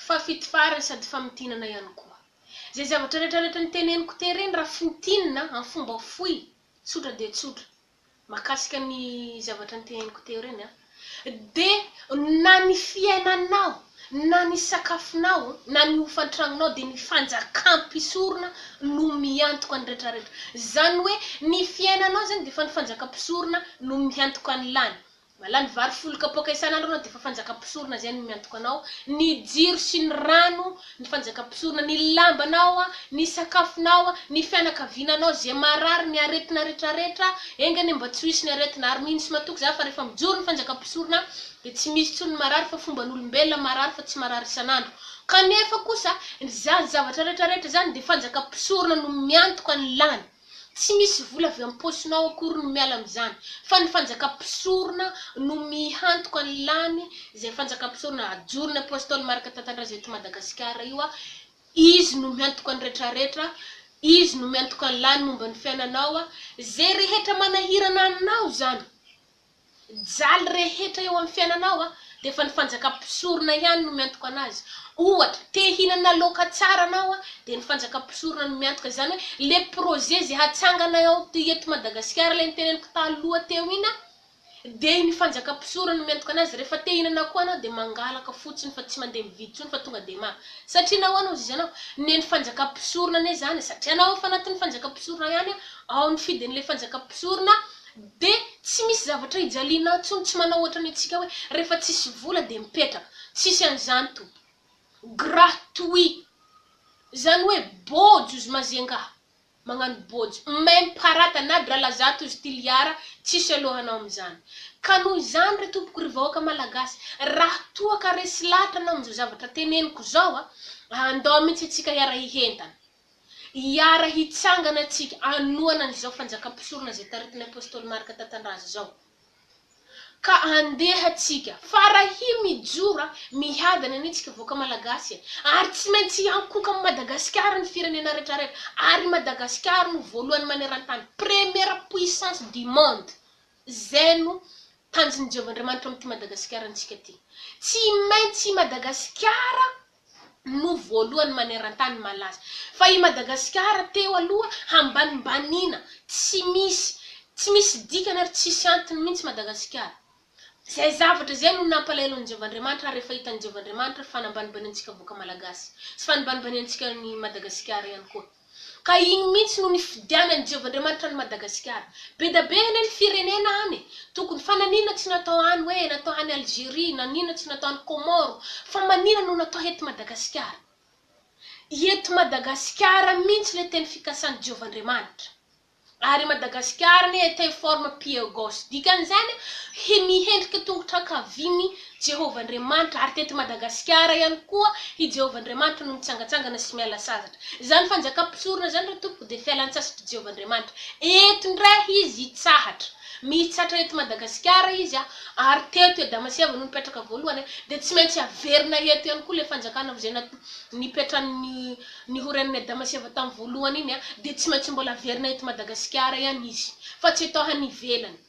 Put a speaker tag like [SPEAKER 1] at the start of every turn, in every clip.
[SPEAKER 1] fa fitfarany sady famitinana ihany koa. Zay zavatra rehetrarehetra niteneniko tereny raha fitinina amin'ny fomba fohy, tsotra de tsotra. Makasika ny zavatra niteneniko tereny de na ny fiainanao, na ny sakafonao, na ny hofantragnonao de ny fanjakam-pisorona no miantoka any rehetrarehetra. Zany hoe ny fiainanao zany de fa ny fanjakam-pisorona no miantoka any lany. Malany vary folo kapoaka isan'andro anao de fa fanjakam-pisorona zay no miantoka anao. Ny jiro sy ny rano, ny fanjakam-pisorona, ny lambanao, ny sakafonao, ny fianakavinanao zay marary, ny aretina rehetrarehetra, engany mba tsy hisy ny aretina ary mihitsy matoky za fa rehefa mijoro ny fanjakam-pisorona de tsy misy tsony marary fa fomban'olombelona marary fa tsy marary isan'andro. Kanefa kosa zany zavatra rehetrarehetra zany de fanjakam-pisorona no miantoka ny lany. Tsy misy vola avy amin'ny posinao akory no miala am'zany, fa ny fanjakam-pisorona no miantoka ny lany. Zay fanjakam-pisorona ajorony apôstôly Marika Tatandraza eto Madagasikara io izy no miantoka ny rehetrarehetra, izy no miantoka ny lany momba ny fiainanao. Zay rehetra manahirana aminao zany, jaly rehetra eo amin'ny fiainanao de fa ny fanjakam-pisorona ihany no miantoka anazy. Ohatra, te hinana laoka tsara anao de ny fanjakam-pisorona no miantoka. Zany hoe le projet zay hatsangana ao eto Madagasikara le niteneniko taloha teo iny de ny fanjakam-pisorona no miantoka anazy. Rehefa te hinana koa anao de mangalaka fotsiny fa tsy mandeha mividy tsony fa tonga de ma. Satria nahoana izy anao? Ny fanjakam-pisorona ane zany, satria anao fa anatin'ny fanjakam-pisorona ihany ao ny fidin'le fanjakam-pisorona de tsy misy zavatra hijalinao tsony. Tsy manao ohatra ny antsika hoe rehefa tsisy vola de mipetraka. Tsisy an'izany to. Gratuit. Zany hoe bôjo izy mazengaha. Magnano bôjo. Même parata na dralazato izy tiliara, tsisy alohanao am'zany. Ka noho izany re tompoko ry vahoaka malagasy, raha toa ka resy lahatra anao am'izao zavatra teneniko zao andao mihitsy atsika hiara hihentana. Hiara hitsangana atsika anoana an'izao fanjakam-pisorona zay taritin'ny apôstôly Marika Tatandraza zao. Ka andeha atsika farahy mijora mihadana anitsika vahoaka malagasy ary tsy maintsy ankoka amin'ny Madagasikara ny firenena rehetrarehetra. Ary Madagasikara no voalohany maneran-tany, première puissance du monde. Zay no tanjon'ny Jehovahandriamanitra amin'ity Madagasikara antsika ty. Tsy maintsy Madagasikara no voalohany maneran-tany malaza. Fa i Madagasikara teo aloha hambanimbanina, tsy misy dikany ary tsisy antony mihitsy Madagasikara. Zay zavatra zay no nampalahelo ny Jehovahandriamanitra rehefa hitan'ny Jehovahandriamanitra fanambanimbaniantsika vahoaka malagasy sy fanambanimbaniantsika ny Madagasikara ihany koa. Ka igny mihitsy no nifidianan'ny Jehovahandriamanitra ny Madagasikara. Be da be ny firenena any. Tokony fa nanina tsy natao any hoe natao any Algérie, nanina tsy natao any Comore, fa manina no natao eto Madagasikara. Eto Madagasikara mihitsy le teny fikasan'ny Jehovahandriamanitra. Ary Madagasikara ne te forme pied gauche. Dikan'izany mihendrika tongotra ankaviny Jehovahandriamanitra ary teto Madagasikara ihany koa i Jehovahandriamanitra no mitsangatsangana sy miala sasatra. Zany fanjakam-pisorona zany re tompoko de fialan-tsasatra Jehovahandriamanitra. Eto ndray izy hitsahatra. Mitsatra eto Madagasikara izy ary teto Damaseva no mipetraka voalohany de tsy maintsy averina eto ihany koa le fanjakana zay nipetran'ny ny horen'ny Damaseva tamin'ny voalohany iny de tsy maintsy mbola averina eto Madagasikara ihany izy. Fa tsy atao hanivelany.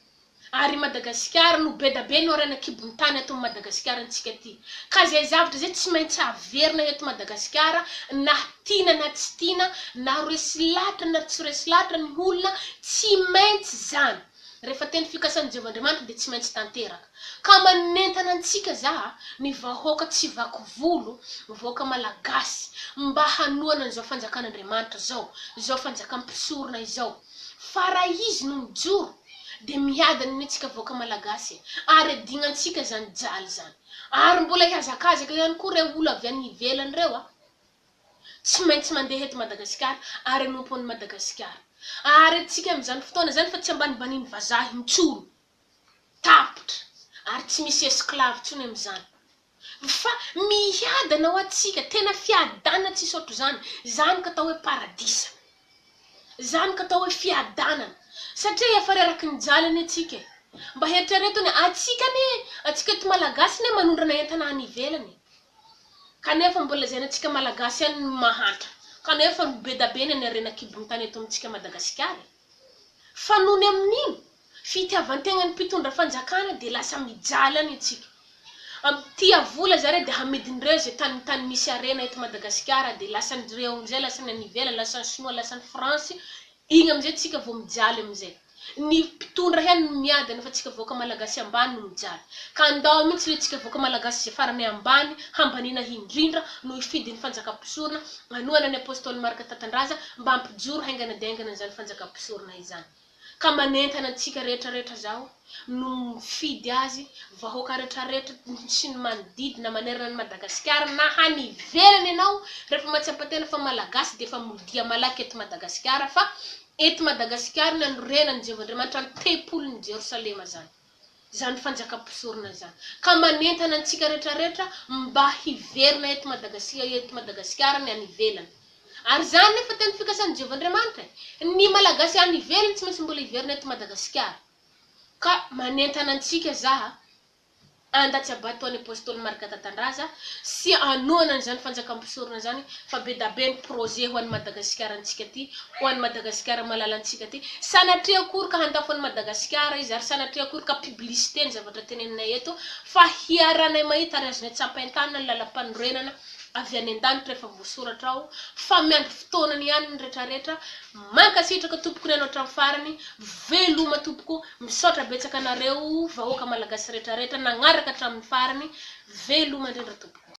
[SPEAKER 1] Ary Madagasikara no be da be no orana kibony tany eto Madagasikara antsika ty. Ka zay zavatra zay tsy maintsy averina eto Madagasikara na tina na tsy tina, na resy lahatra na tsy resy lahatra ny olona, tsy maintsy zany. Rehefa teny fikasan'ny Jehovahandriamanitra de tsy maintsy tanteraka. Ka manentana antsika za ny vahoaka tsy vaky volo, vahoaka malagasy mba hanoana an'izao fanjakan'Andriamanitra zao, zao fanjakam-pisorona izao. Fa raha izy no mijoro de miadana ny antsika vahoaka malagasy ary adignantsika zany jaly zany. Ary mbola hiazakazaka ihany koa re olo avy any ivelany reo tsy maintsy mandeha eto Madagasikara ary hanompon'ny Madagasikara. Ary atsika am'izany fotoana zany fa tsy ambanimbaniany vazaha mitsoro, tapitra, ary tsy misy esclave tsony am'izany. Fa miadana ho atsika, tena fiadana tsisy ohatro zany. Zany ka atao hoe paradisa. Zany ka atao hoe fiadanana. Satria efa reraky ny jalany atsika. Mba heritreretony atsika eto malagasy ne manondrana entana any ivelany. Kanefa mbola zay atsika malagasy any mahantra. Kanefa be da be ny arena kibony tany eto amintsika Madagasikara. Fa nohony amin'iny fitiavan-tegna ny mpitondra fanjakana de lasa mijaly any atsika. tia vola zare de hamidindreo zay tany misy arena eto Madagasikara de lasandreo amizay lasany anivela lasany sinoa lasany France igny amizay tsika vao mijaly amizay ny mpitondra hen miady nefa tsika voaka malagasy ambany no mijaly ka andao mihitsy le tsika voaka malagasy zay farany ambany hambanina hindrindra no ifidy ny fanjakam-pisorona anoana ny apôstôly Marika Tatandraza mba ampijoro haingana dengana zany fanjakam-pisorona izany ka manentana antsika rehetrarehetra zao no mifidy azy vahoaka rehetrarehetra sy ny manodidina manerana ny Madagasikara na hany ivelany ianao rehefa matsiapatena fa malagasy de fa modia malaky eto Madagasikara fa eto Madagasikara ny anorenany Jehovandriamanitra ny tempolon'ny Jerosalema zany fanjakam-pisorona zany ka manentana antsika rehetrarehetra mba hiverina eto Madagasikara ny any ivelany ary zany nefa tena fikasan'ny Jehovandriamanitra ny malagasy any ivelany tsy maintsy mbola hiverina eto Madagasikara ka manentana antsika zaha andatsy abatoan'ny apôstôly Marika Tatandraza sy anoana an'izany fanjakam-pisorona zany fa be da be ny projet ho an'ny Madagasikara antsika ty ho an'ny Madagasikara malala antsika ty sanatria akory ka handafo an'ny Madagasikara izy ary sanatria akory ka publicité ny zavatra teneninay eto fa hiaranay mahita ary azonay tsapain-tanana ny lalam-panorenana avy any an-danitra rehefa voasoratra ao fa miandry fotoanany ihany ny rehetrarehetra mankasitraka tompoko ny anao hatramin'ny farany veloma tompoko misaotra betsaka anareo vahoaka malagasy rehetrarehetra nagnaraka hatramin'ny farany veloma indrindra tompoko